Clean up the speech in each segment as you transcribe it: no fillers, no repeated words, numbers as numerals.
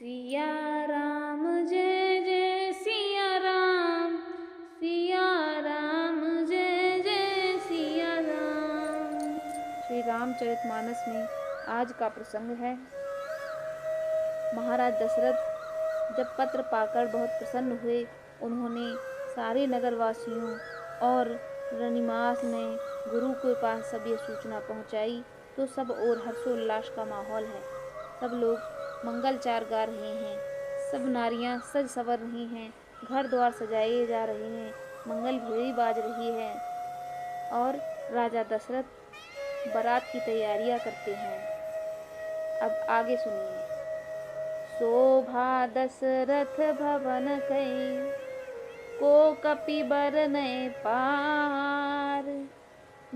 सिया राम जय जय सिया राम जय जय सिया राम। श्री रामचरितमानस में आज का प्रसंग है। महाराज दशरथ जब पत्र पाकर बहुत प्रसन्न हुए, उन्होंने सारे नगरवासियों और रनिमास में गुरु के पास सब ये सूचना पहुंचाई, तो सब और हर्षोल्लास का माहौल है। सब लोग मंगलचार गा रहे हैं, सब नारियां सज संवर रही हैं, घर द्वार सजाए जा रहे हैं, मंगल भेरी बाज रही है और राजा दशरथ बारात की तैयारियां करते हैं। अब आगे सुनिए। शोभा दशरथ भवन कई, को कपि बरनय पार,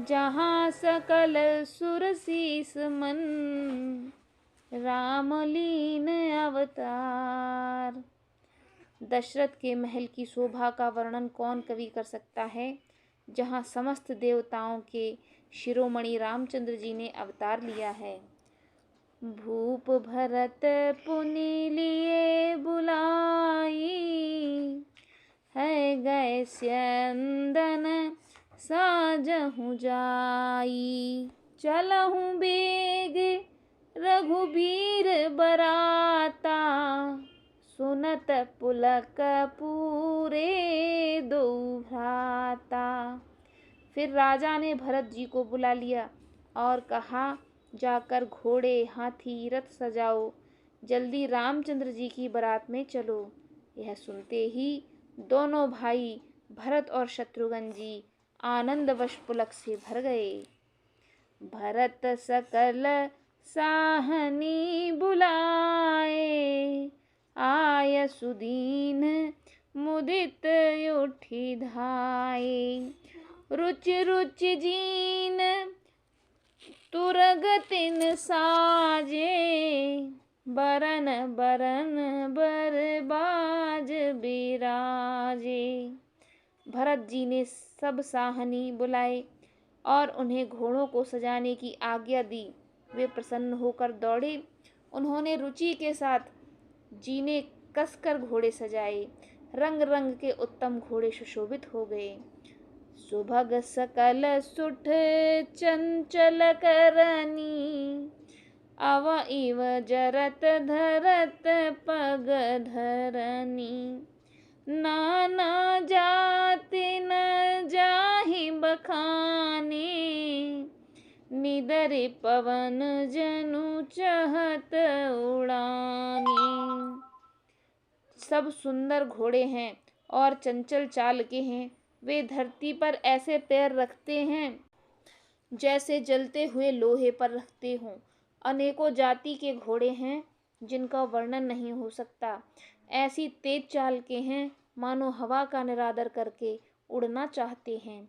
जहाँ सकल सुर सीस मन, राम लीन अवतार। दशरथ के महल की शोभा का वर्णन कौन कवि कर सकता है, जहाँ समस्त देवताओं के शिरोमणि रामचंद्र जी ने अवतार लिया है। भूप भरत पुनि लिए बुलाई, है गए स्यंदन साजहु जाई, चलहु बेग रघुबीर बराता, सुनत पुलक पूरे दो भ्राता। फिर राजा ने भरत जी को बुला लिया और कहा, जाकर घोड़े हाथी रथ सजाओ, जल्दी रामचंद्र जी की बारात में चलो। यह सुनते ही दोनों भाई भरत और शत्रुघ्न जी आनंदवश पुलक से भर गए। भरत सकल साहनी बुलाए, आय सुदीन मुदित उठी धाये, रुचि रुचि जीन तुरग तिन साजे, बरन बरन बरबाज बिराजे। भरत जी ने सब साहनी बुलाए और उन्हें घोड़ों को सजाने की आज्ञा दी। वे प्रसन्न होकर दौड़े। उन्होंने रुचि के साथ जीने कसकर घोड़े सजाए। रंग रंग के उत्तम घोड़े सुशोभित हो गए। सुभग सकल सुठ चंचल करनी, अव इव जरत धरत पग धरनी, नाना जाति न जाहि बखाने, निदर पवन जनु चहत उड़ानी। सब सुंदर घोड़े हैं और चंचल चाल के हैं। वे धरती पर ऐसे पैर रखते हैं जैसे जलते हुए लोहे पर रखते हों। अनेकों जाति के घोड़े हैं जिनका वर्णन नहीं हो सकता। ऐसी तेज चाल के हैं मानो हवा का निरादर करके उड़ना चाहते हैं।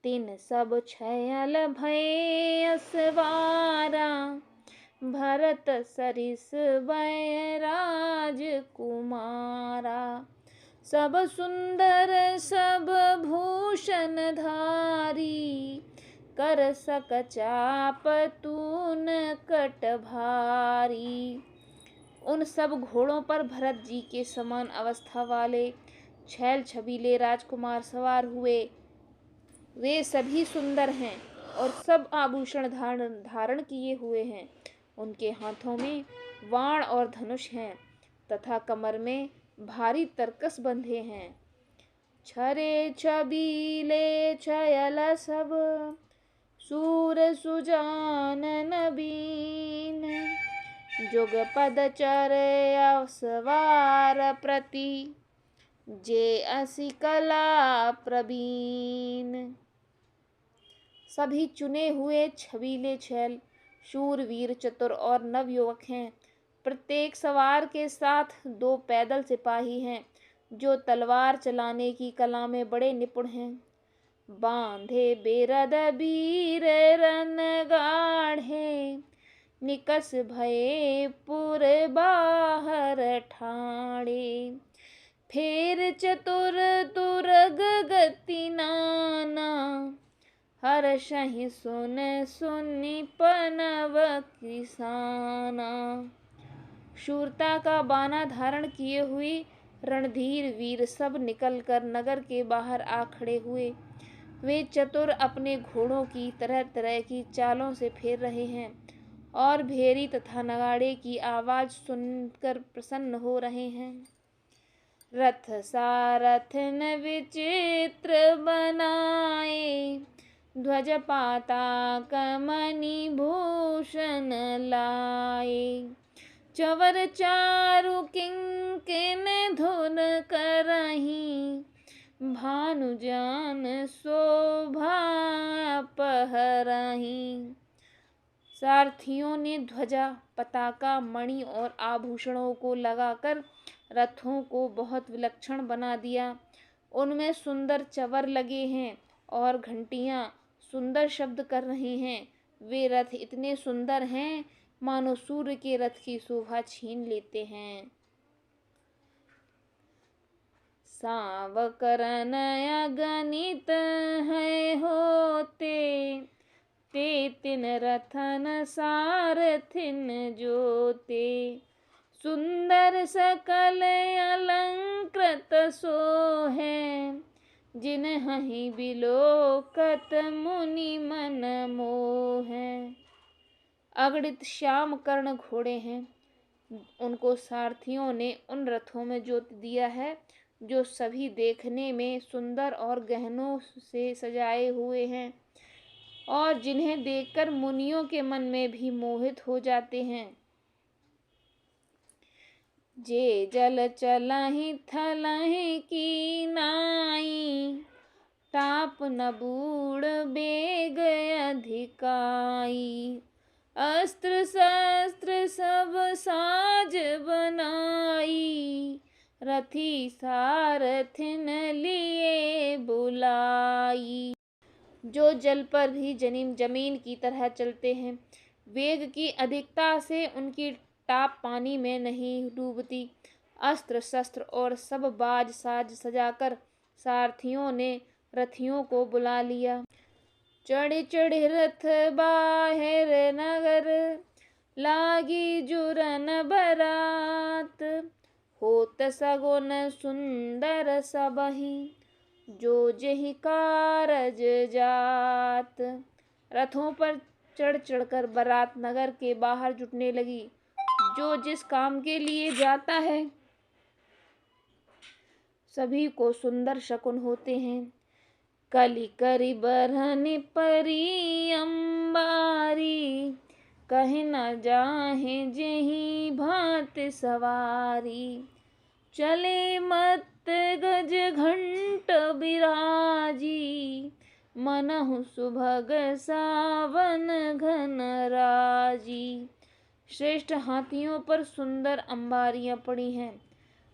तिन सब छयल भय असवारा, भरत सरिस बैराज कुमारा, सब सुंदर सब भूषण धारी, कर सक चाप तून कट भारी। उन सब घोड़ों पर भरत जी के समान अवस्था वाले छैल छबीले राजकुमार सवार हुए। वे सभी सुंदर हैं और सब आभूषण धारण किए हुए हैं। उनके हाथों में वाण और धनुष हैं तथा कमर में भारी तरकस बंधे हैं। छरे छबीले छयल सब, सूर सुजान नबीन, जुग पद चरे अवसवार प्रति, जे असी कला प्रवीण। सभी चुने हुए छबीले छैल शूरवीर चतुर और नवयुवक हैं। प्रत्येक सवार के साथ 2 पैदल सिपाही हैं जो तलवार चलाने की कला में बड़े निपुण हैं। बांधे बेरद बीर रन गाढ़े, निकस भये पुर बाहर ठाणे, फेर चतुर तुरग गति नाना, हर्षहि सुन सुनि पनव किसाना। शूरता का बाना धारण किए हुए रणधीर वीर सब निकलकर नगर के बाहर आ खड़े हुए। वे चतुर अपने घोड़ों की तरह तरह की चालों से फेर रहे हैं और भेरी तथा नगाड़े की आवाज सुनकर प्रसन्न हो रहे हैं। रथ सारथन विचित्र बनाए, ध्वज पाताकमणि भूषण लाए। चवर चारु किंकिन धुन करहीं, भानुजान शोभा पहरहीं। सारथियों ने ध्वजा, पताका, मणि और आभूषणों को लगाकर रथों को बहुत विलक्षण बना दिया। उनमें सुंदर चवर लगे हैं और घंटियां सुंदर शब्द कर रही हैं। वे रथ इतने सुंदर हैं मानो सूर्य के रथ की शोभा छीन लेते हैं। सावकरन अगणित है होते, ते तिन रथन सारथिन जोते। सुंदर सकल अलंकृत सोहे, जिन्हि बिलोकत मुनि मन मोहे। अगणित श्याम कर्ण घोड़े हैं, उनको सारथियों ने उन रथों में जोत दिया है जो सभी देखने में सुंदर और गहनों से सजाए हुए हैं और जिन्हें देखकर मुनियों के मन में भी मोहित हो जाते हैं। जे जल चलहि थलहि की नाई, टाप न बूढ़ बेग अधिकाई। अस्त्र शस्त्र सब साज बनाई, रथी सारथिन लिए बुलाई। जो जल पर भी जमीन की तरह चलते हैं, वेग की अधिकता से उनकी टाप पानी में नहीं डूबती। अस्त्र शस्त्र और सब बाज साज सजाकर सारथियों ने रथियों को बुला लिया। चढ़ चढ़ रथ बाहिर नगर, लागी जुरन बरात। होत सगुन सुंदर सबहि, जो जेहि कारज जात। रथों पर चढ़ चढ़कर बारात नगर के बाहर जुटने लगी। जो जिस काम के लिए जाता है सभी को सुंदर शकुन होते हैं। कलि करि बरहनि परी अंबारी, कहि न जाहे जेहि भांत सवारी। चले मत गज घंट बिराजी, मनहु सुभग सावन घन राजी। श्रेष्ठ हाथियों पर सुंदर अंबारियां पड़ी हैं।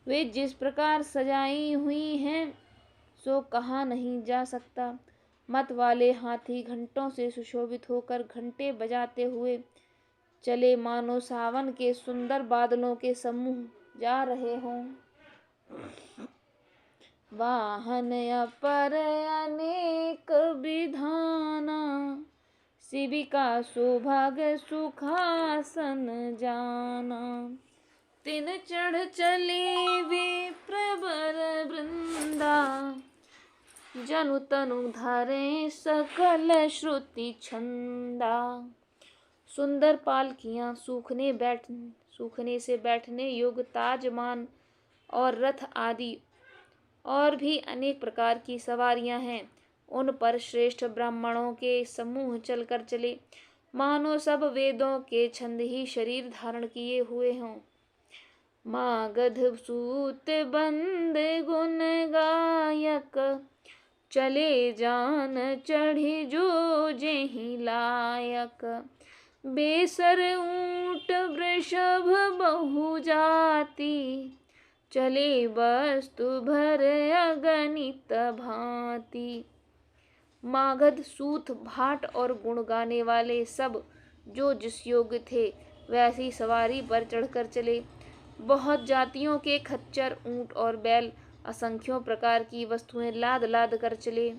वे जिस प्रकार सजाई हुई हैं सो कहा नहीं जा सकता। मत वाले हाथी घंटों से सुशोभित होकर घंटे बजाते हुए चले मानो सावन के सुंदर बादलों के समूह जा रहे हों। वाहन अपर अनेक विधाना, शिबिका सुभग सुखासन जाना। तिन चढ़ चले विप्र बर वृंदा, जनु तनु धरे सकल श्रुति छंदा। सुंदर पालकियां, सूखने से बैठने योग्य ताजमान और रथ आदि और भी अनेक प्रकार की सवारियां हैं। उन पर श्रेष्ठ ब्राह्मणों के समूह चलकर चले, मानो सब वेदों के छंद ही शरीर धारण किए हुए हों। मागध सूत बंद गुण गायक, चले जान चढ़ी जो जेहि लायक। बेसर ऊंट वृषभ बहु जाति, चले वस्तु भर अगणित भांति। मागध, सूत, भाट और गुण गाने वाले सब जो जिस योग्य थे वैसी सवारी पर चढ़कर चले। बहुत जातियों के खच्चर, ऊंट और बैल, असंख्यों प्रकार की वस्तुएं लाद लाद कर चले।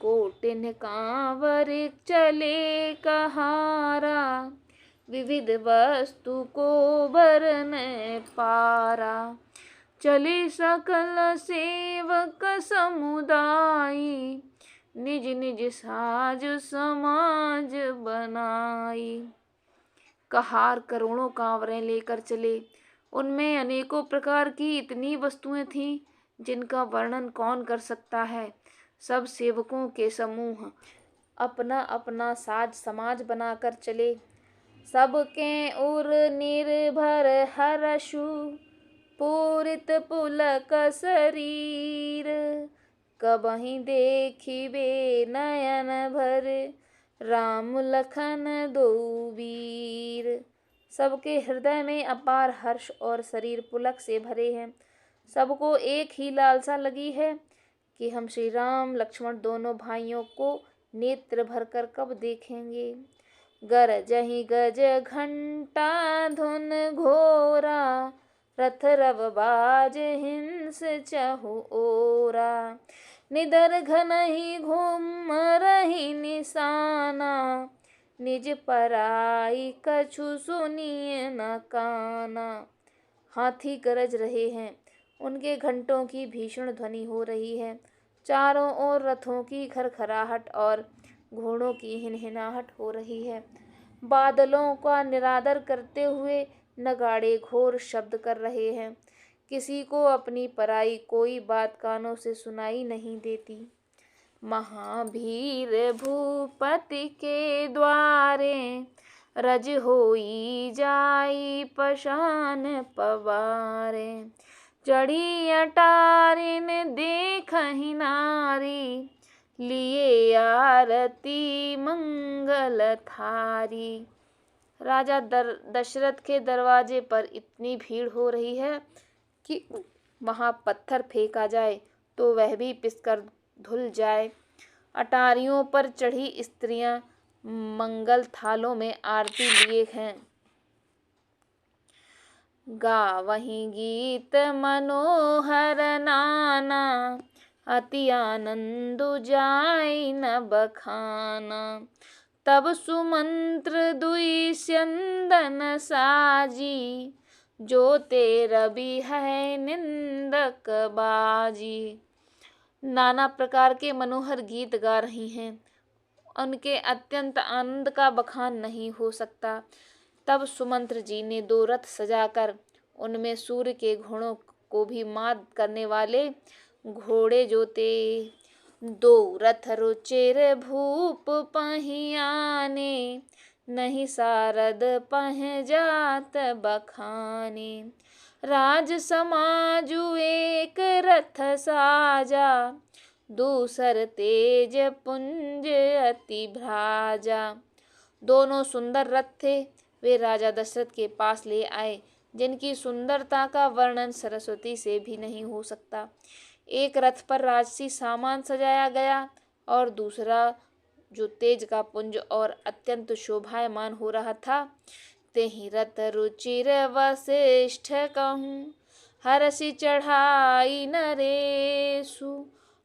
कोटिन कांवर चले कहारा, विविध वस्तु को भरने पारा। चले सकल सेवक समुदाय, निज निज साज समाज बनाई। कहार करोड़ों कांवरें लेकर चले। उनमें अनेकों प्रकार की इतनी वस्तुएं थीं जिनका वर्णन कौन कर सकता है। सब सेवकों के समूह अपना अपना साज समाज बनाकर चले। सबके उर निर्भर हर्षु, पूरित पुलक शरीर। कबहि देखिबे नयन भर, राम लखन दो वीर। सबके हृदय में अपार हर्ष और शरीर पुलक से भरे हैं। सबको एक ही लालसा लगी है कि हम श्री राम लक्ष्मण दोनों भाइयों को नेत्र भरकर कब देखेंगे। गरजहि गज घंटा धुन घोरा, रथ रव बाज हिंस चहु ओरा। निडर घनहि घूम रही निशाना, निज पराई कछु सुनिए न काना। हाथी गरज रहे हैं, उनके घंटों की भीषण ध्वनि हो रही है। चारों ओर रथों की खरखराहट और घोड़ों की हिनहिनाहट हो रही है। बादलों का निरादर करते हुए नगाड़े घोर शब्द कर रहे हैं। किसी को अपनी पराई कोई बात कानों से सुनाई नहीं देती। महावीर भूपति के द्वारे, रज होई जाई पशान पवारे। चढ़ी अटारिन देखहि नारी, लिए आरती मंगल थारी। राजा दशरथ के दरवाजे पर इतनी भीड़ हो रही है कि वहां पत्थर फेंका जाए तो वह भी पिसकर धुल जाए। अटारियों पर चढ़ी स्त्रियां मंगल थालों में आरती लिए हैं। गावहीं गीत मनोहर नाना, अति आनंद जाय न बखाना। तब सुमंत्र दुई स्यंदन साजी, जो तेरा भी है निंदक बाजी। नाना प्रकार के मनोहर गीत गा रही हैं। उनके अत्यंत आनंद का बखान नहीं हो सकता। तब सुमंत्र जी ने 2 रथ सजाकर उनमें सूर्य के घोड़ों को भी मात करने वाले घोड़े जोते। 2 रथ रुचिर भूप पहियाने, नहीं सारद पह जात बखाने। राज समाजु एक रथ साजा, दूसर तेज पुंज अति भ्राजा। दोनों सुंदर रथ थे। वे राजा दशरथ के पास ले आए, जिनकी सुंदरता का वर्णन सरस्वती से भी नहीं हो सकता। एक रथ पर राजसी सामान सजाया गया और दूसरा जो तेज का पुंज और अत्यंत शोभायमान हो रहा था। तेहि रथ रुचिर वशिष्ठ कहूँ, हरषि चढ़ाई नरेशु।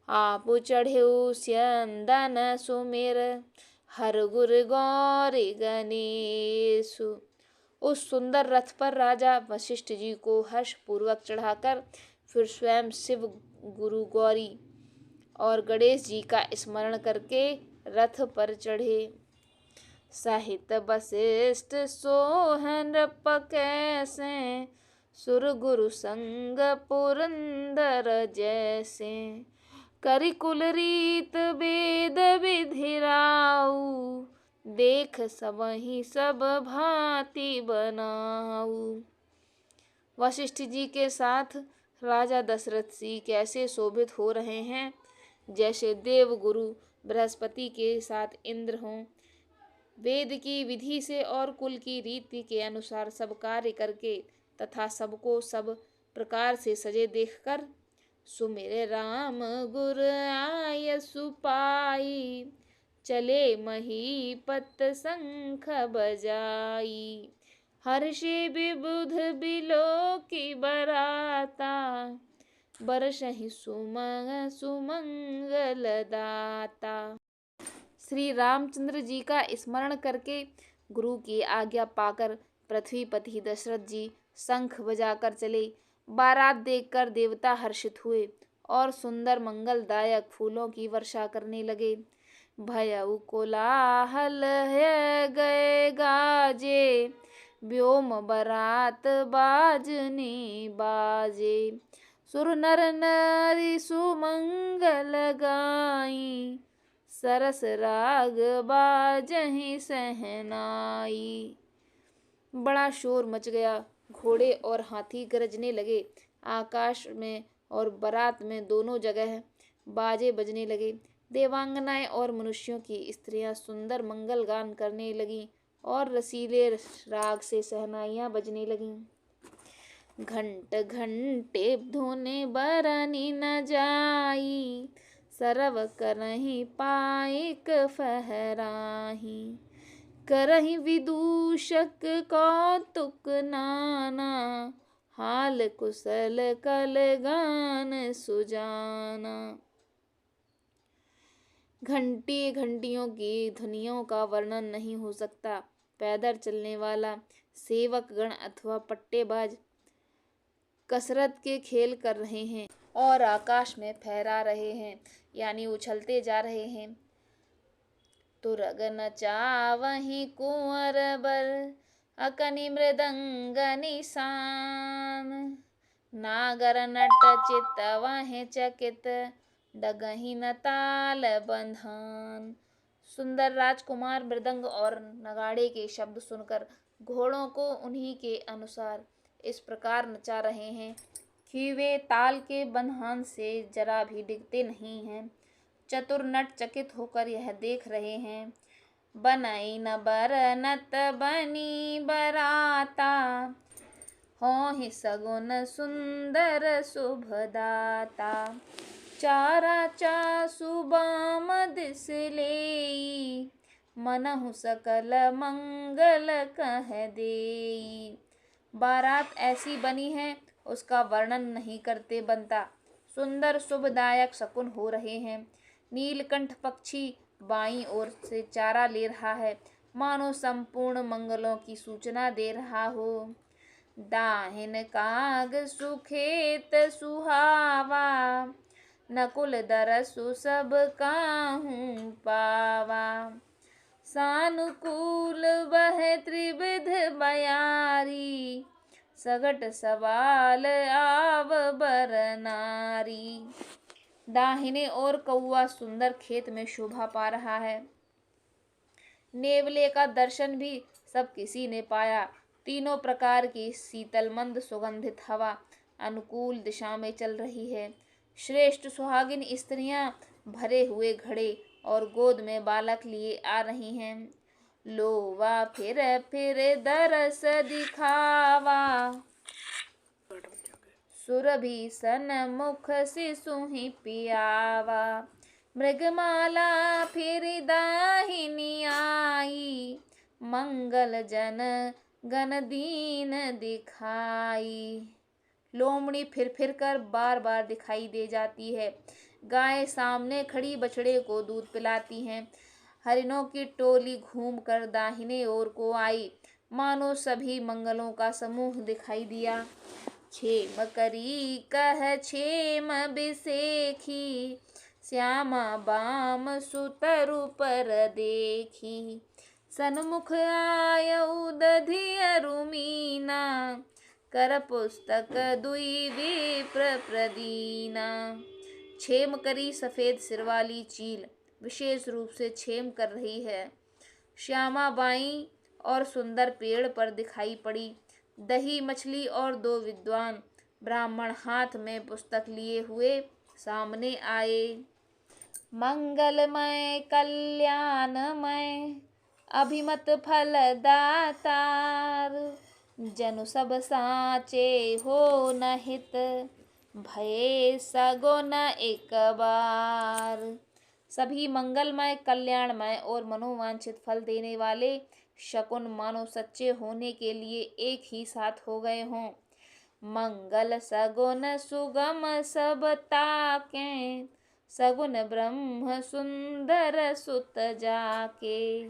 आप चढ़ेउ स्यंदन सुमिर, हर गुर गौरी गणेशु। उस सुंदर रथ पर राजा वशिष्ठ जी को हर्ष पूर्वक चढ़ाकर फिर स्वयं शिव, गुरु गौरी और गणेश जी का स्मरण करके रथ पर चढ़े। साहित वशिष्ठ सोहन कैसे, सुर गुरु संग पुरंदर जैसे। करि कुल रीत वेद विधिराऊ, देख सबहि सब भांति बनाऊ। वशिष्ठ जी के साथ राजा दशरथ जी कैसे शोभित हो रहे हैं, जैसे देव गुरु बृहस्पति के साथ इंद्र हों। वेद की विधि से और कुल की रीति के अनुसार सब कार्य करके तथा सबको सब प्रकार से सजे देखकर, सुमिरे राम गुर आय सुपाई, चले महीपत शंख बजाई। हर्षि विबुध बिलोकी बराता, बरसहि सुमंगल दाता। श्री रामचंद्र जी का स्मरण करके गुरु की आज्ञा पाकर पृथ्वीपति दशरथ जी शंख बजाकर चले। बारात देखकर देवता हर्षित हुए और सुंदर मंगलदायक फूलों की वर्षा करने लगे। भयउ कोलाहल है गए गाजे, व्योम बरात बाजने बाजे। सुर नर नारी सुमंगल गाई, सरस राग बाजहि सहनाई। बड़ा शोर मच गया, घोड़े और हाथी गरजने लगे। आकाश में और बारात में दोनों जगह बाजे बजने लगे। देवांगनाएं और मनुष्यों की स्त्रियां सुंदर मंगल गान करने लगीं और रसीले राग से सहनाइयां बजने लगीं। घंट घंटे धुन बरनी न जाई, सरव करहि पाइक फहराही। करहि विदूषक कौतुक नाना, हाल कुशल कल गान सुजाना। घंटी घंटियों की ध्वनियों का वर्णन नहीं हो सकता। पैदल चलने वाला सेवक गण अथवा पट्टेबाज कसरत के खेल कर रहे हैं और आकाश में फहरा रहे हैं, यानी उछलते जा रहे हैं। तुरग नचावहि कुंवर बर, अकनि मृदंग निशान। नागर नट चितवहि चकित, डगहि न ताल बंधान। सुंदर राजकुमार मृदंग और नगाड़े के शब्द सुनकर घोड़ों को उन्हीं के अनुसार इस प्रकार नचा रहे हैं कि वे ताल के बंधन से जरा भी डिगते नहीं हैं। चतुर नट चकित होकर यह देख रहे हैं। बनई न बरनत बनी बराता, होहि सगुन सुंदर शुभदाता। चारा चासु बाम दिस लेई, मनहु सकल मंगल कह देई। बारात ऐसी बनी है उसका वर्णन नहीं करते बनता। सुंदर शुभदायक शकुन हो रहे हैं। नीलकंठ पक्षी बाईं ओर से चारा ले रहा है, मानो संपूर्ण मंगलों की सूचना दे रहा हो। दाहिन काग सुखेत सुहावा, नकुल दरसु सब काहू पावा। सानुकूल बह त्रिविध बयारी, सगट सवाल आव बर नारी। दाहिने ओर कौआ सुंदर खेत में शोभा पा रहा है। नेवले का दर्शन भी सब किसी ने पाया। तीनों प्रकार की शीतल मंद सुगंधित हवा अनुकूल दिशा में चल रही है। श्रेष्ठ सुहागिन स्त्रियां भरे हुए घड़े और गोद में बालक लिए आ रही हैं। लोवा फिर फिर दरस दिखावा, सुरभि सन मुख शिशुहि पियावा। मृगमाला फिर दाहिनी आई, मंगल जन गण दीन दिखाई। लोमड़ी फिर कर बार बार दिखाई दे जाती है। गाय सामने खड़ी बछड़े को दूध पिलाती हैं। हरिणों की टोली घूमकर दाहिने ओर को आई, मानो सभी मंगलों का समूह दिखाई दिया। क्षेम करी कह क्षेम बिसेखी, श्यामा बाम सुतरु पर देखी। सन्मुख आयउ दधियरु मीना, कर पुस्तक दुई विप्र प्रदीना। क्षेम करी सफेद सिर वाली चील विशेष रूप से क्षेम कर रही है। श्यामा बाई और सुंदर पेड़ पर दिखाई पड़ी। दही मछली और दो विद्वान ब्राह्मण हाथ में पुस्तक लिए हुए सामने आए। मंगलमय कल्याणमय अभिमत फल दातार, जनु सब साचे हो न हित, भये सगुन एक बार। सभी मंगलमय कल्याणमय और मनोवांछित फल देने वाले शकुन मानो सच्चे होने के लिए एक ही साथ हो गए हों। मंगल सगुन सुगम सब ताके, सगुन ब्रह्म सुंदर सुत जाके।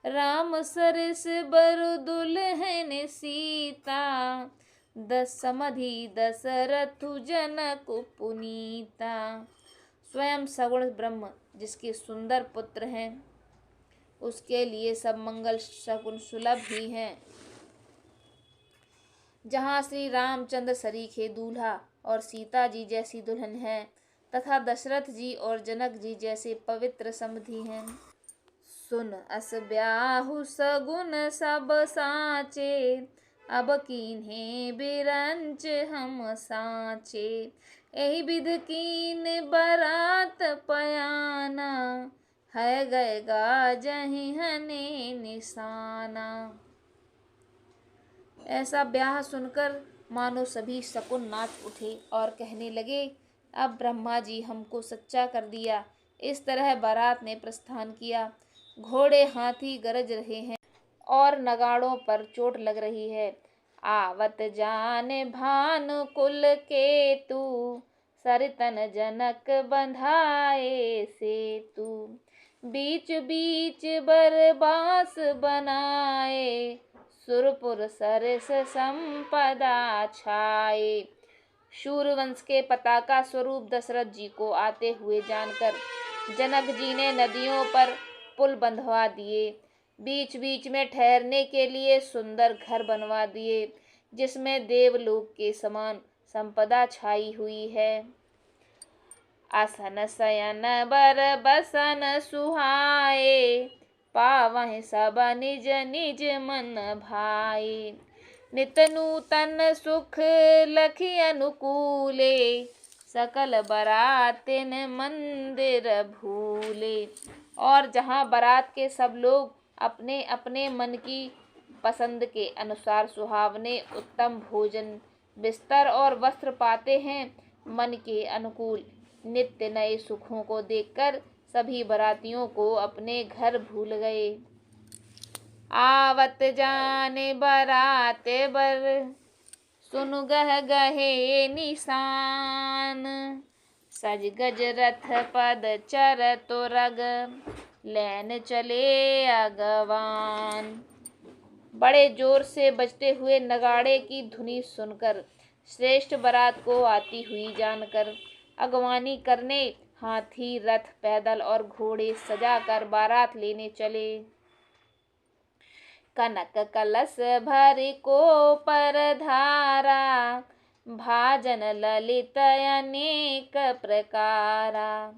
राम सरस बरु दुल्हन सीता, दस समधि दशरथु जनक पुनीता। स्वयं सगुण ब्रह्म जिसके सुंदर पुत्र हैं, उसके लिए सब मंगल शकुन सुलभ ही हैं। जहाँ श्री रामचंद्र सरीखे दूल्हा और सीता जी जैसी दुल्हन है, तथा दशरथ जी और जनक जी जैसे पवित्र समधि हैं। सुन अस ब्याहु सगुन सब साचे, अब कीन्हे बिरंच हम साचे। एहि विध कीन बरात पयाना, है गए गाजहि हने निशाना। ऐसा ब्याह सुनकर मानो सभी शकुन नाच उठे और कहने लगे, अब ब्रह्मा जी हमको सच्चा कर दिया। इस तरह बारात ने प्रस्थान किया। घोड़े हाथी गरज रहे हैं और नगाड़ों पर चोट लग रही है। आवत जान भानु कुल केतु, सरितन जनक बंधाए सेतु। बीच बीच बरबास बनाए, सुरपुर सरस संपदा छाए। शूरवंश के पताका स्वरूप दशरथ जी को आते हुए जानकर जनक जी ने नदियों पर पुल बंधवा दिए। बीच बीच में ठहरने के लिए सुंदर घर बनवा दिए, जिसमें देवलोक के समान संपदा छाई हुई है। आसन शयन बर बसन सुहाए, पावहि सब निज निज मन भाए। नित नूतन सुख लखी अनुकूले, सकल बरातिन मंदिर भूले। और जहाँ बारात के सब लोग अपने अपने मन की पसंद के अनुसार सुहावने उत्तम भोजन, बिस्तर और वस्त्र पाते हैं, मन के अनुकूल नित्य नए सुखों को देखकर सभी बरातियों को अपने घर भूल गए। आवत जाने बारात बर, सुनु गह गहे निशान। सज गज रथ पद चर तुरग, लैन चले अगवान। बड़े जोर से बजते हुए नगाड़े की धुनी सुनकर, श्रेष्ठ बारात को आती हुई जानकर, अगवानी करने हाथी रथ पैदल और घोड़े सजाकर बारात लेने चले। कनक कलश भरि को पर धारा, भाजन ललित अनेक प्रकारा।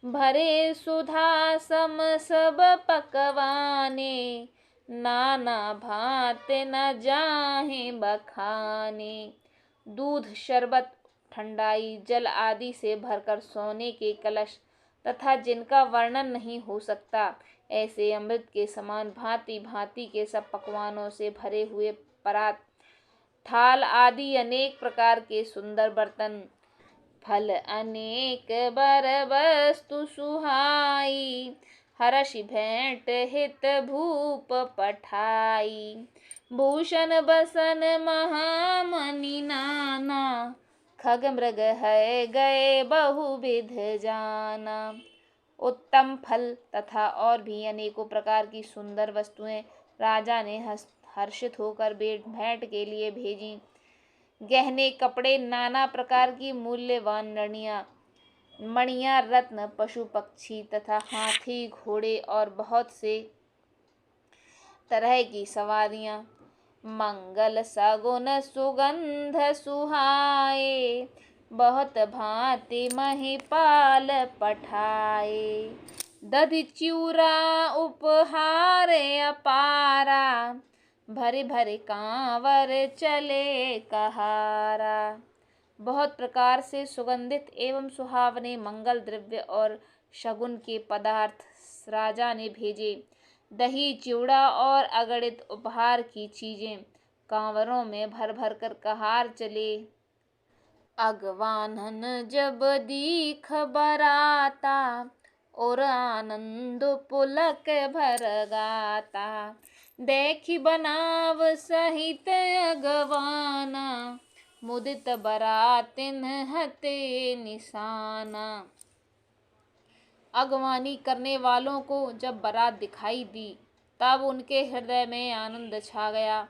भरे सुधा सम सब पकवाने, नाना भांति न जाहे बखाने। दूध, शरबत, ठंडाई, जल आदि से भरकर सोने के कलश तथा जिनका वर्णन नहीं हो सकता, ऐसे अमृत के समान भांति भांति के सब पकवानों से भरे हुए परात, थाल आदि अनेक प्रकार के सुंदर बर्तन, फल अनेक बर वस्तु सुहाई। हर्षि भेंट हित भूप पठाई, भूषण बसन महामणि नाना। खग मृग है गए बहुविध जाना। उत्तम फल तथा और भी अनेकों प्रकार की सुंदर वस्तुएं राजा ने हर्षित होकर भेंट के लिए भेजी। गहने, कपड़े, नाना प्रकार की मूल्यवान मणियां, रत्न, पशु पक्षी तथा हाथी घोड़े और बहुत से तरह की सवारियां। मंगल सगुन सुगंध सुहाए, बहुत भांति महिपाल पठाए। दधि चूरा उपहार अपारा, भरे भरे कांवर चले कहारा। बहुत प्रकार से सुगंधित एवं सुहावने मंगल द्रव्य और शगुन के पदार्थ राजा ने भेजे। दही, चिवड़ा और अगणित उपहार की चीजें कांवरों में भर भर कर कहार चले। अगवानन जब दीख बराता, और आनंद पुलक भर गाता। देखी बनाव सहित अगवाना, मुदित बरातिन हते निशाना। अगवानी करने वालों को जब बारात दिखाई दी तब उनके हृदय में आनंद छा गया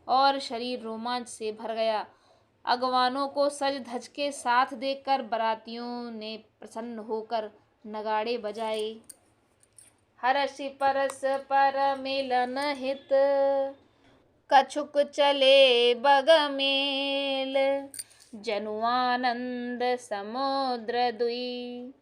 और शरीर रोमांच से भर गया। अगवानों को सज धज के साथ देखकर बारातियों ने प्रसन्न होकर नगाड़े बजाए। हर्षि परस पर मिलन हित, कछुक चले बग मेल। जनु आनंद समुद्र दुई,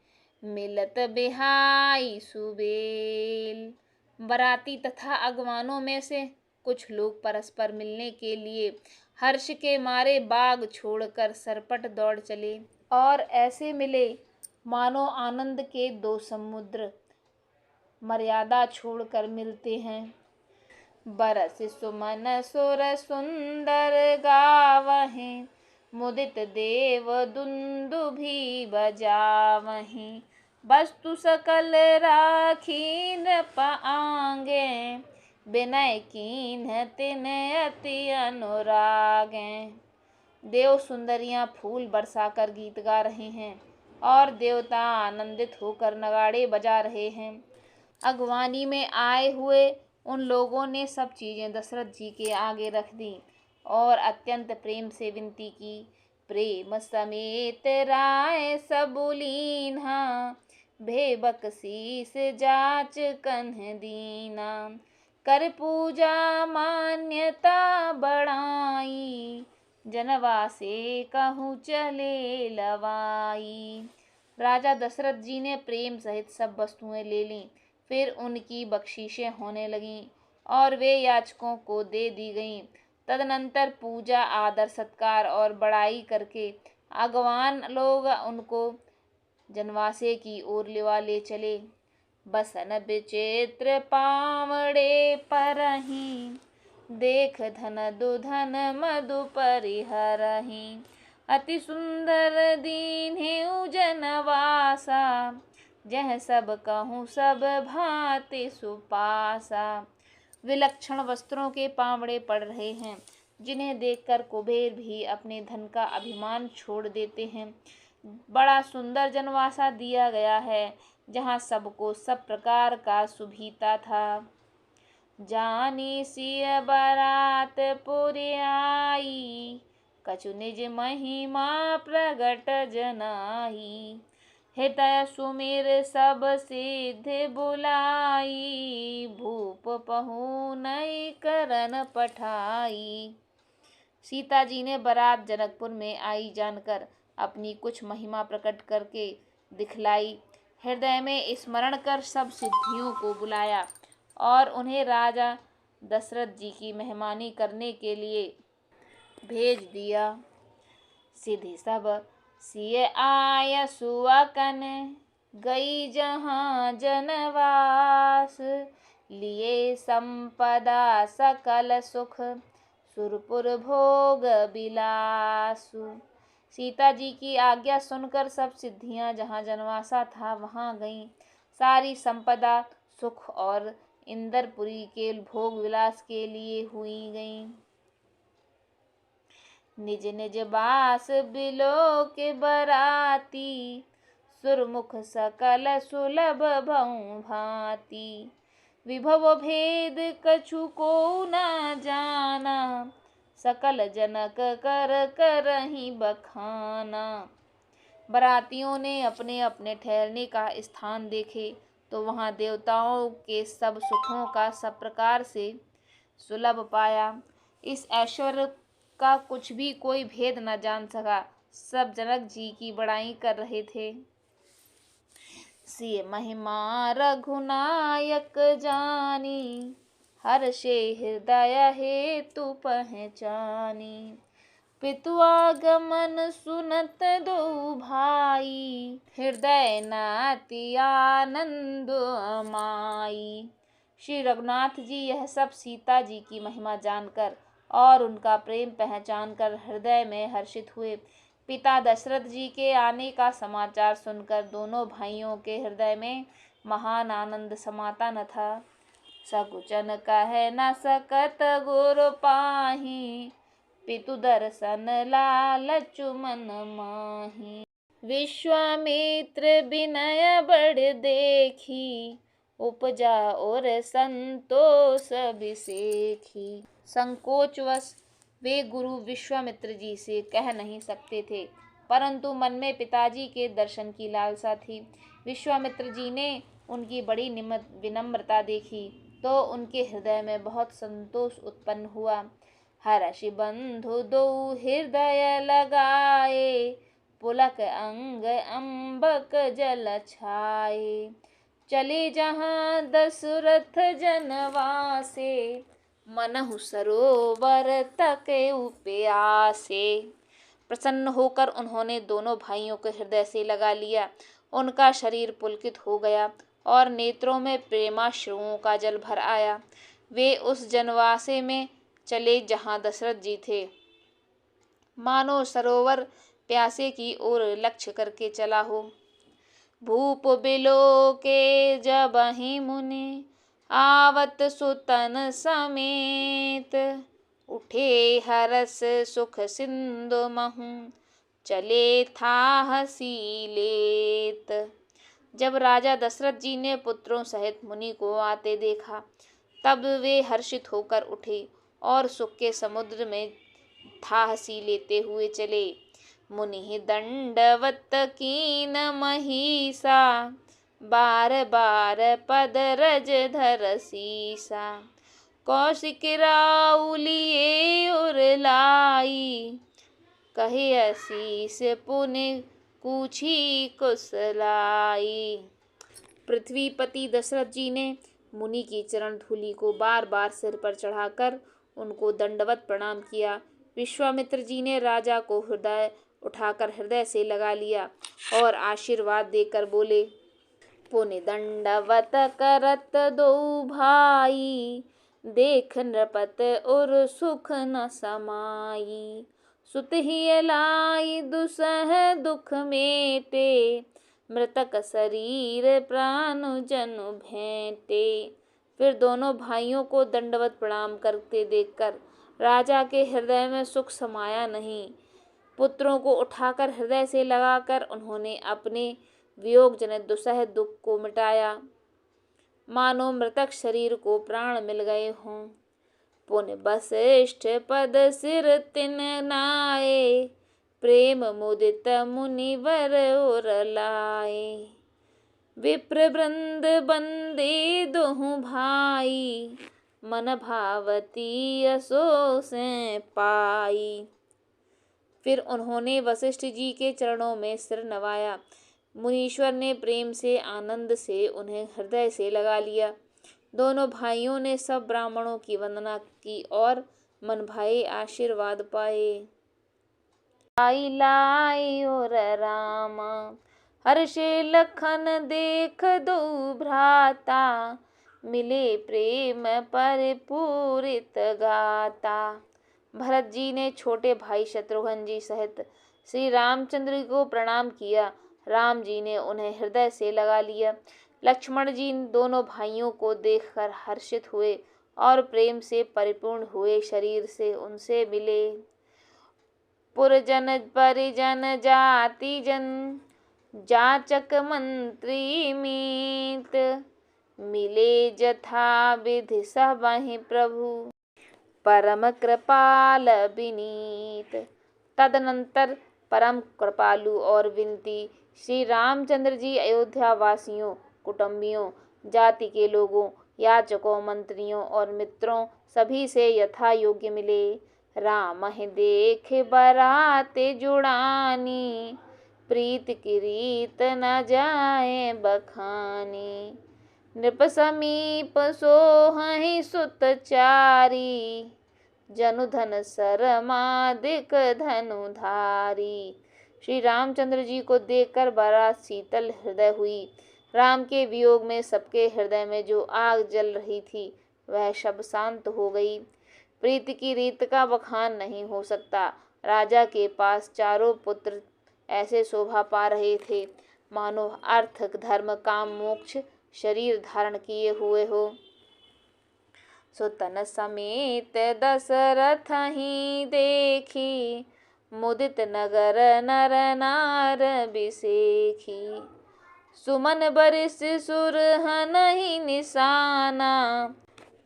मिलत बिहाई सुबेल। बराती तथा अगवानों में से कुछ लोग परस्पर मिलने के लिए हर्ष के मारे बाग छोड़कर सरपट दौड़ चले और ऐसे मिले मानो आनंद के दो समुद्र मर्यादा छोड़कर मिलते हैं। बरस सुमन सुर सुंदर गावहीं, मुदित देव दुंदुभि बजावहीं। वस्तु सकल राखीन आंगे, विनय कीन्ह तिन अति अनुरागें। देव सुंदरियां फूल बरसाकर गीत गा रहे हैं और देवता आनंदित होकर नगाड़े बजा रहे हैं। अगवानी में आए हुए उन लोगों ने सब चीजें दशरथ जी के आगे रख दी और अत्यंत प्रेम से विनती की। प्रेम समेत राय सबुलीन्हा, भेबक शीस जाच कन्ह दीना। कर पूजा मान्यता बढ़ाई, जनवा से कहूँ चले लवाई। राजा दशरथ जी ने प्रेम सहित सब वस्तुएं ले लीं। फिर उनकी बख्शीशें होने लगीं और वे याचकों को दे दी गईं। तदनंतर पूजा आदर सत्कार और बड़ाई करके अगवान लोग उनको जनवासे की ओर ले चले। बसन विचित्र पावड़े परहीं, देख धन दुधन मधु परिहरहीं। अति सुंदर दीन्हि जनवासा, जह सब कहूँ सब भांति सुपासा। विलक्षण वस्त्रों के पावड़े पड़ रहे हैं, जिन्हें देखकर कुबेर भी अपने धन का अभिमान छोड़ देते हैं। बड़ा सुंदर जनवासा दिया गया है, जहाँ सबको सब प्रकार का सुभीता था। जानी सिय बारात पुरि आई, कछु निज महिमा प्रगट जनाई। हृदय सुमिर सब सिद्धि बुलाई, भूप पहुँ नई करन पठाई। सीता जी ने बारात जनकपुर में आई जानकर अपनी कुछ महिमा प्रकट करके दिखलाई। हृदय में स्मरण कर सब सिद्धियों को बुलाया और उन्हें राजा दशरथ जी की मेहमानी करने के लिए भेज दिया। सिद्धि सब सिय आय सुअकन, गई जहाँ जनवास। लिए संपदा सकल सुख, सुरपुर भोग बिलासु। सीता जी की आज्ञा सुनकर सब सिद्धियां जहाँ जनवासा था वहां गईं। सारी संपदा सुख और इंद्रपुरी के भोग विलास के लिए हुई गईं। निज निज बास बिलो के बराती, सुरमुख सकल सुलभ भऊ भांति। विभव भेद कछु को न जाना, सकल जनक कर करहि बखाना। बरातियों ने अपने अपने ठहरने का स्थान देखे तो वहां देवताओं के सब सुखों का सब प्रकार से सुलभ पाया। इस ऐश्वर्य का कुछ भी कोई भेद न जान सका। सब जनक जी की बड़ाई कर रहे थे। सिय महिमा रघुनायक जानी, हर्षे हृदय हेतु पहचानी। पितु आगमन सुनत दो भाई, हृदय नाति आनंद अमाई। श्री रघुनाथ जी यह सब सीता जी की महिमा जानकर और उनका प्रेम पहचान कर हृदय में हर्षित हुए। पिता दशरथ जी के आने का समाचार सुनकर दोनों भाइयों के हृदय में महान आनंद समाता न था। सकुचन कह न सकत गुर पाहि, पितु दर्शन लालचु मन माहि। विश्वामित्र विनय बड़ देखी, उपजा और संतोष अभिषेखी। संकोचवश वे गुरु विश्वामित्र जी से कह नहीं सकते थे, परंतु मन में पिताजी के दर्शन की लालसा थी। विश्वामित्र जी ने उनकी बड़ी विनम्रता देखी तो उनके हृदय में बहुत संतोष उत्पन्न हुआ। हर्षि बंधु दो हृदय लगाए, पुलक अंग अम्बक जल छाए। चले जहाँ दशरथ जनवासे, मनहु सरोवर तक प्यासे। प्रसन्न होकर उन्होंने दोनों भाइयों के हृदय से लगा लिया। उनका शरीर पुलकित हो गया और नेत्रों में प्रेमाश्रुओं का जल भर आया। वे उस जनवासे में चले जहाँ दशरथ जी थे। मानो सरोवर प्यासे की ओर लक्ष्य करके चला हो। भूप बिलो के जबहि मुनि, आवत सुतन समेत। उठे हरस सुख सिंधु महु, चले थाहसी लेत। जब राजा दशरथ जी ने पुत्रों सहित मुनि को आते देखा, तब वे हर्षित होकर उठे और सुख के समुद्र में थाहसी लेते हुए चले। मुनि दंडवत कीन महिषा, बार बार पद रज धर सीसा। कौशिक राउ लिए उर लाई, कहे असीस पुनि कूछी कुशलाई। पृथ्वीपति दशरथ जी ने मुनि की चरण धूलि को बार बार सिर पर चढ़ाकर उनको दंडवत प्रणाम किया। विश्वामित्र जी ने राजा को उठाकर हृदय से लगा लिया और आशीर्वाद देकर बोले, पुनि दंडवत करत दो भाई, देख नृपत और सुख न समाई। सुत ही लाई दुसह दुख मेटे, मृतक शरीर प्राण जनु भेंटे। फिर दोनों भाइयों को दंडवत प्रणाम करते देखकर राजा के हृदय में सुख समाया नहीं। पुत्रों को उठाकर हृदय से लगाकर उन्होंने अपने वियोग जनित दुसह दुख को मिटाया, मानो मृतक शरीर को प्राण मिल गए हों। पुनि वसिष्ठ पद सिर तिन नाए, प्रेम मुदित मुनिवर उर लाए। विप्र वृंद बंदे दोहु भाई, मन भावती असो से पाई। फिर उन्होंने वशिष्ठ जी के चरणों में सिर नवाया। मुनीश्वर ने प्रेम से आनंद से उन्हें हृदय से लगा लिया। दोनों भाइयों ने सब ब्राह्मणों की वंदना की और मन भाए आशीर्वाद पाए। आई लाई और रामा, हर्षे लखन देख दो भ्राता। मिले प्रेम परिपूरित गाता। भरत जी ने छोटे भाई शत्रुघ्न जी सहित श्री रामचंद्र को प्रणाम किया। राम जी ने उन्हें हृदय से लगा लिया। लक्ष्मण जी दोनों भाइयों को देखकर हर्षित हुए और प्रेम से परिपूर्ण हुए शरीर से उनसे मिले। पुरजन परिजन जाति जन, जाचक मंत्री मीत। मिले जथा विधि सबहि प्रभु, परम कृपाल विनीत। तदनंतर परम कृपालु और विनती श्री रामचंद्र जी अयोध्या वासियों, कुटुंबियों, जाति के लोगों, याचकों, मंत्रियों और मित्रों सभी से यथा योग्य मिले। राम ही देख बराते जुड़ानी, प्रीत की रीत न जाए बखानी। नृप समीप सोहहि सुत चारी, जनु धन सरमादिक धनुधारी। श्री रामचंद्र जी को देखकर बारात शीतल हृदय हुई। राम के वियोग में सबके हृदय में जो आग जल रही थी वह सब शांत हो गई। प्रीति की रीत का बखान नहीं हो सकता। राजा के पास चारों पुत्र ऐसे शोभा पा रहे थे मानो अर्थ, धर्म, काम, मोक्ष शरीर धारण किए हुए हो। सुतन समेत दशरथ ही देखी, मुदित नगर नर नार बिसेखी। सुमन बरिस सुरहनहि निशाना,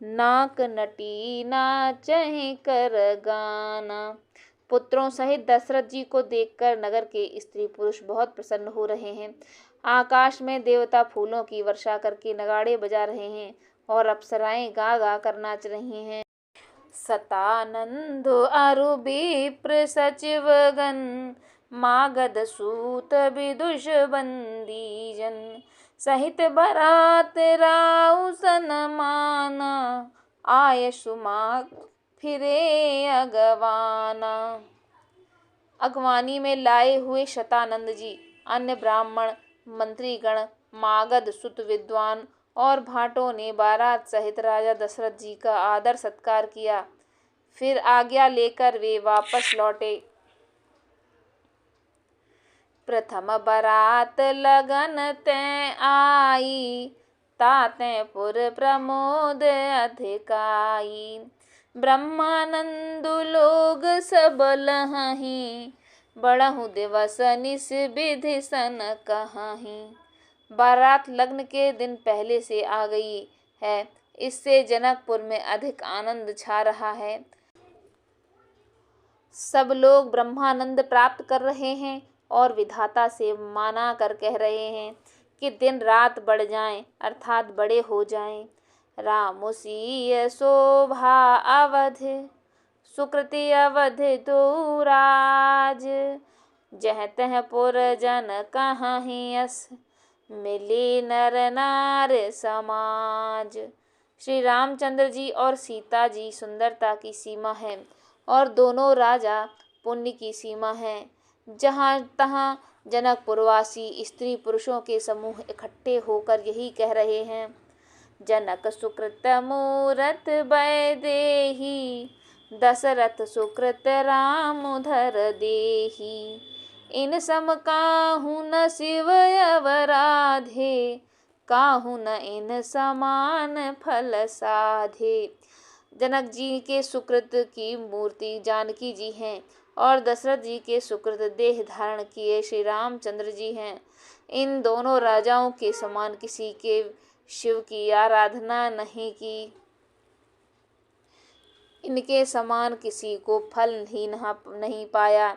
नाक नटी नाचहि कर गाना। पुत्रों सहित दशरथ जी को देखकर नगर के स्त्री पुरुष बहुत प्रसन्न हो रहे हैं। आकाश में देवता फूलों की वर्षा करके नगाड़े बजा रहे हैं और अप्सराएं गा गा कर नाच रही हैं। सतानंद अरु विप्र सचिवगण, मागध सूत विदुष बंदी जन। सहित बरात राउ सनमाना, आय सुमाग फिरे अगवाना। अगवानी में लाए हुए शतानंद जी, अन्य ब्राह्मण मंत्रीगण, मागध सुत विद्वान और भाटों ने बारात सहित राजा दशरथ जी का आदर सत्कार किया। फिर आज्ञा लेकर वे वापस लौटे। प्रथम बरात लगन तै आई, ताते पुर प्रमोद अधिकाई। ब्रह्मानंद लोग सब लहहीं, बड़हु दिवस निस विधि सन कहाहीं। बारात लग्न के दिन पहले से आ गई है, इससे जनकपुर में अधिक आनंद छा रहा है। सब लोग ब्रह्मानंद प्राप्त कर रहे हैं और विधाता से माना कर कह रहे हैं कि दिन रात बढ़ जाएं, अर्थात बड़े हो जाएं। राम सिय शोभा अवध, सुकृति अवध दो राज। जह तह पुर जन कहाहीं यस, मिली नर नार समाज। श्री रामचंद्र जी और सीता जी सुंदरता की सीमा है और दोनों राजा पुण्य की सीमा है। जहाँ तहाँ जनकपुरवासी स्त्री पुरुषों के समूह इकट्ठे होकर यही कह रहे हैं। जनक सुकृत मूरत वैदेही, दशरथ सुकृत राम धर देही। इन सम काहू न शिव अवराधे, काहू न इन समान फल साधे। जनक जी के सुकृत की मूर्ति जानकी जी हैं और दशरथ जी के सुकृत देह धारण किए श्री रामचंद्र जी हैं। इन दोनों राजाओं के समान किसी के शिव की आराधना नहीं की। इनके समान किसी को फल ही नहीं पाया।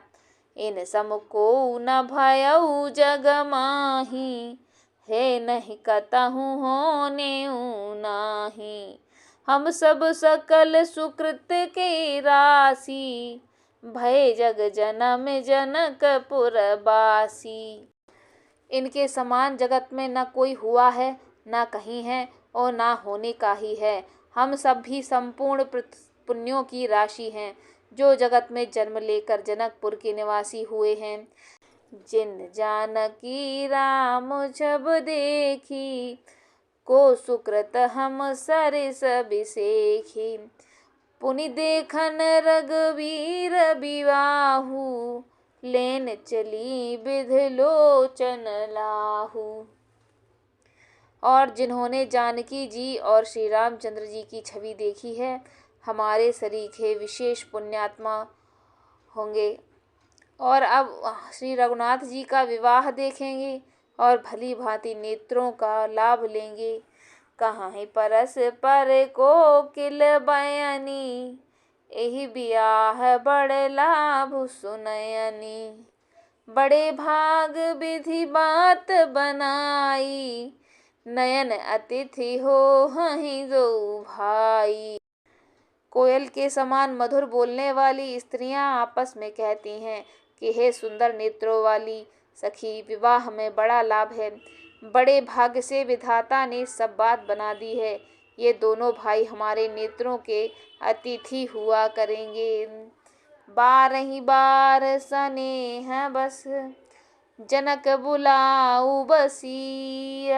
इन सम को न भयउ जग माही, है नहीं कतहु होने नाही। हम सब सकल सुकृत के राशि, भय जग जनम जनकपुर बासी। इनके समान जगत में न कोई हुआ है, न कहीं है और न होने का ही है। हम सब भी संपूर्ण पुण्यों की राशि हैं, जो जगत में जन्म लेकर जनकपुर के निवासी हुए हैं। जिन जानकी राम जब देखी, को सुकृत हम सरिस बिसेखी। पुनि देखन रघुवीर विवाहु, लेन चली बिध लोचन लाहू। और जिन्होंने जानकी जी और श्री रामचंद्र जी की छवि देखी है, हमारे सरीखे विशेष पुण्यात्मा होंगे। और अब श्री रघुनाथ जी का विवाह देखेंगे और भली भांति नेत्रों का लाभ लेंगे। कहाँ है परस पर को किल बयनी, एहि बियाह बड़ लाभ सुनयनी। बड़े भाग विधि बात बनाई, नयन अतिथि हो हहीं दो भाई। कोयल के समान मधुर बोलने वाली स्त्रियां आपस में कहती हैं कि हे सुंदर नेत्रों वाली सखी, विवाह में बड़ा लाभ है। बड़े भाग्य से विधाता ने सब बात बना दी है। ये दोनों भाई हमारे नेत्रों के अतिथि हुआ करेंगे। बारही बार स्नेह बस, जनक बुलाऊ बसीय।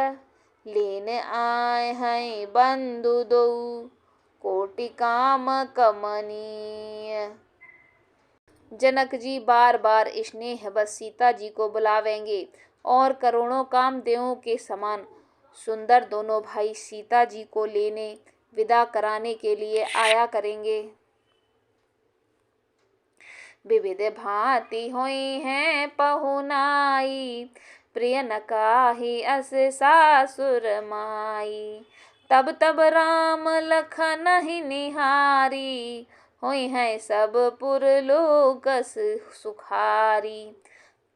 लेन आए हैं बंधु दो, कोटि काम कमनीय। जनक जी बार बार स्नेह बस सीता जी को बुलावेंगे और करोड़ों कामदेवों के समान सुंदर दोनों भाई सीता जी को लेने विदा कराने के लिए आया करेंगे। विविध भांति हुई हैं पहुनाई, प्रिय न काहि अस सासुर माई। तब तब राम लखन ही निहारी, होई हैं सब पुर लोकस सुखारी।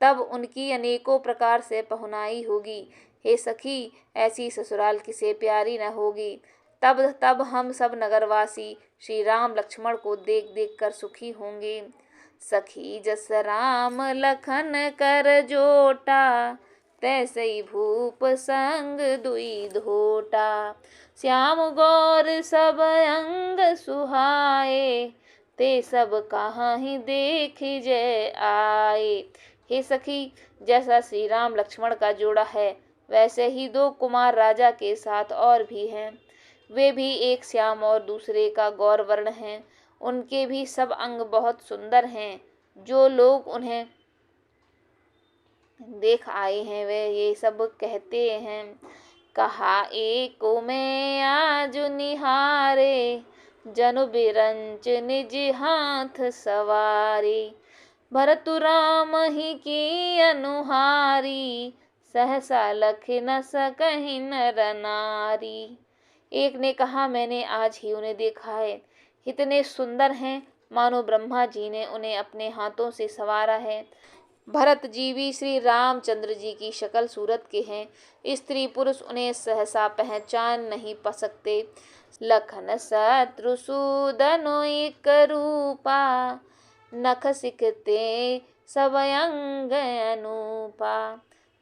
तब उनकी अनेकों प्रकार से पहुनाई होगी। हे सखी, ऐसी ससुराल किसे प्यारी न होगी। तब तब हम सब नगरवासी श्री राम लक्ष्मण को देख देख कर सुखी होंगे। सखी जस राम लखन कर जोटा, तैसई भूप संग दुई धोटा। श्याम गौर सब अंग सुहाए, ते सब कहाँ ही देख जय आए। हे सखी, जैसा श्री राम लक्ष्मण का जोड़ा है, वैसे ही दो कुमार राजा के साथ और भी हैं। वे भी एक श्याम और दूसरे का गौर वर्ण हैं। उनके भी सब अंग बहुत सुंदर हैं। जो लोग उन्हें देख आए हैं वे ये सब कहते हैं, कहा एको में आज निहारे, जनु बिरंच निज हाथ सवारी। भरतु राम ही की अनुहारी, सहसा लख न सकहि नर नारी। एक ने कहा, मैंने आज ही उन्हें देखा है। इतने सुंदर हैं मानो ब्रह्मा जी ने उन्हें अपने हाथों से संवारा है। भरत जी भी श्री रामचंद्र जी की शक्ल सूरत के हैं। स्त्री पुरुष उन्हें सहसा पहचान नहीं पा सकते। लखन शत्रुसूदन एक रूपा, नख सिखते सब अंग अनूपा।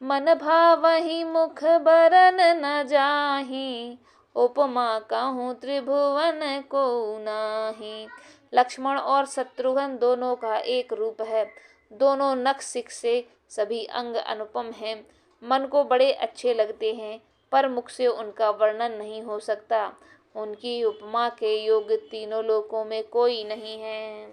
मन भावहि मुख बरन न जाहि, उपमा कहूँ त्रिभुवन को नाही। लक्ष्मण और शत्रुघ्न दोनों का एक रूप है। दोनों नख सिख से सभी अंग अनुपम हैं। मन को बड़े अच्छे लगते हैं, पर मुख से उनका वर्णन नहीं हो सकता। उनकी उपमा के योग्य तीनों लोकों में कोई नहीं है।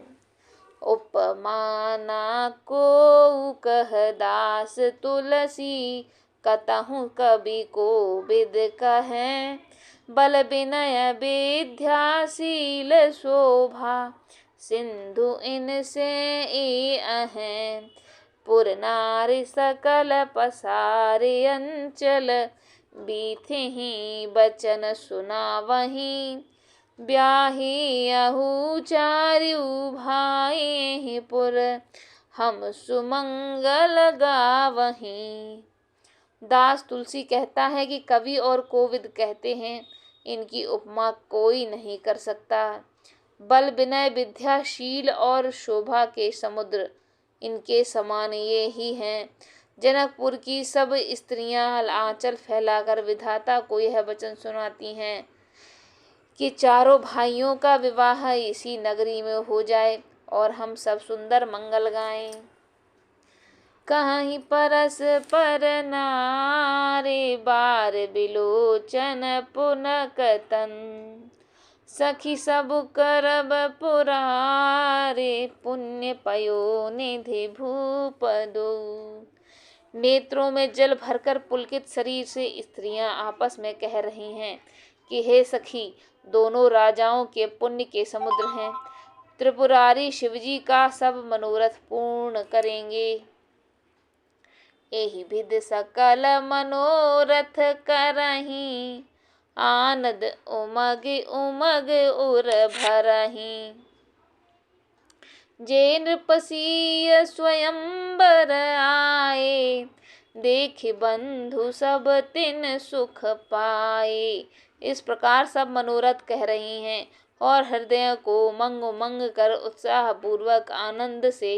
उपमा ना को कह दास तुलसी, कतहु कवि कोविद कहें। बल विनय विद्याशील शोभा, सिंधु इनसे ई अहें। पुर नारी सकल पसारे अंचल, बीथिहि बचन सुनावहीं। ब्याही अहु चारु भाई, पुर हम सुमंगल गावहीं। दास तुलसी कहता है कि कवि और कोविद कहते हैं, इनकी उपमा कोई नहीं कर सकता। बल विनय विद्याशील और शोभा के समुद्र, इनके समान ये ही हैं। जनकपुर की सब स्त्रियां आंचल फैलाकर विधाता को यह वचन सुनाती हैं कि चारों भाइयों का विवाह इसी नगरी में हो जाए और हम सब सुंदर मंगल गाएं। कहीं परस पर नारे, बार बिलोचन पुनकतन। सखी सब करब पुरारे, पुण्य पयो निधि भूप दो। नेत्रों में जल भरकर पुलकित शरीर से स्त्रियां आपस में कह रही हैं कि हे सखी, दोनों राजाओं के पुण्य के समुद्र हैं। त्रिपुरारी शिवजी का सब मनोरथ पूर्ण करेंगे। एहि विधि सकल मनोरथ करहीं, आनंद उमग उमग उर भरहीं। जे नृपसीय स्वयंवर आए, देख बंधु सब तिन सुख पाए। इस प्रकार सब मनोरथ कह रही हैं और हृदय को उमंग उमंग कर उत्साह पूर्वक आनंद से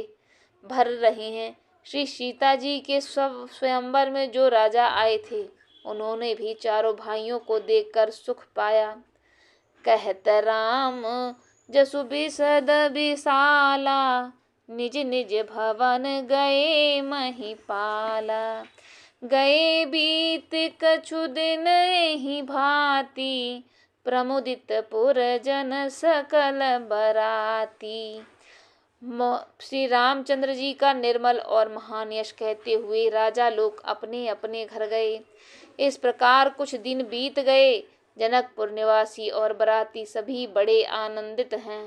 भर रही हैं। श्री सीता जी के स्वयंवर में जो राजा आए थे, उन्होंने भी चारों भाइयों को देखकर सुख पाया। कहत राम जसु बिसद विशाला, निज निज भवन गए महिपाला। गए बीत कछु दिन ही भांति, प्रमुदित पुर जन सकल बराती। श्री रामचंद्र जी का निर्मल और महान यश कहते हुए राजा लोग अपने अपने घर गए। इस प्रकार कुछ दिन बीत गए। जनकपुर निवासी और बराती सभी बड़े आनंदित हैं।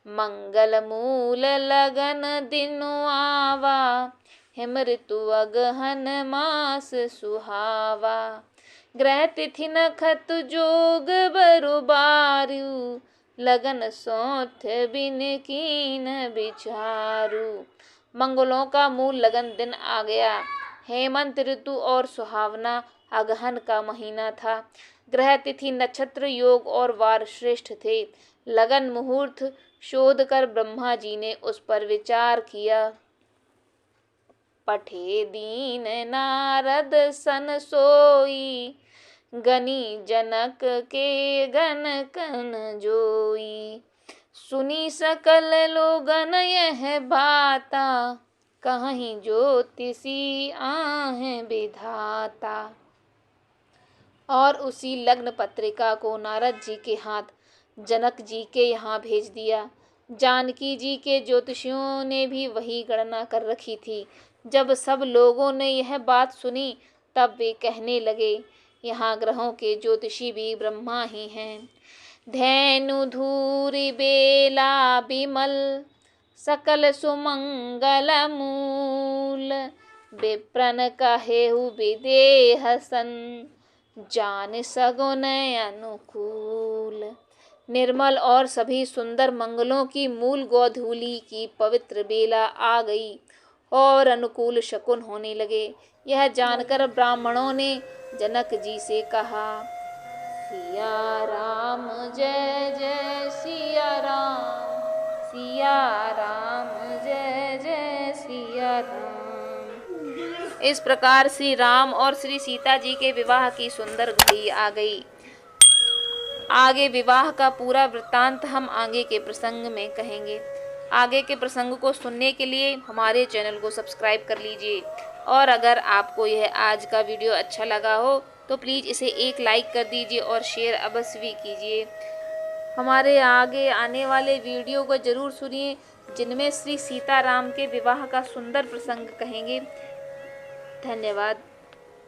मंगल मूल लगन दिनु आवा, हिम ऋतु अगहन मास सुहावा। ग्रह तिथि नखत जोग बरु बारु, लगन सौंठ बिन कीन विचारु। मंगलों का मूल लगन दिन आ गया। हेमंत ऋतु और सुहावना अगहन का महीना था। ग्रह तिथि नक्षत्र योग और वार श्रेष्ठ थे। लगन मुहूर्त शोध कर ब्रह्मा जी ने उस पर विचार किया। पठे दीन नारद सन सोई, गनी जनक के गन कन जोई। सुनी सकल लोगन यह बाता, कहीं ज्योतिषी आहें विधाता। और उसी लग्न पत्रिका को नारद जी के हाथ जनक जी के यहाँ भेज दिया। जानकी जी के ज्योतिषियों ने भी वही गणना कर रखी थी। जब सब लोगों ने यह बात सुनी तब वे कहने लगे, यहाँ ग्रहों के ज्योतिषी भी ब्रह्मा ही हैं। धैनु धूरि बेला बिमल, सकल सुमंगल मूल। विप्रन कहेहु विदेह सन, जान सगुन अनुकूल। निर्मल और सभी सुंदर मंगलों की मूल गोधूली की पवित्र बेला आ गई और अनुकूल शकुन होने लगे। यह जानकर ब्राह्मणों ने जनक जी से कहा, सिया राम जय जय सिया राम, सिया राम जय जय सिया राम। इस प्रकार श्री राम और श्री सीता जी के विवाह की सुंदर घड़ी आ गई। आगे विवाह का पूरा वृत्तांत हम आगे के प्रसंग में कहेंगे। आगे के प्रसंग को सुनने के लिए हमारे चैनल को सब्सक्राइब कर लीजिए। और अगर आपको यह आज का वीडियो अच्छा लगा हो तो प्लीज़ इसे एक लाइक कर दीजिए और शेयर अवश्य भी कीजिए। हमारे आगे आने वाले वीडियो को ज़रूर सुनिए, जिनमें श्री सीताराम के विवाह का सुंदर प्रसंग कहेंगे। धन्यवाद।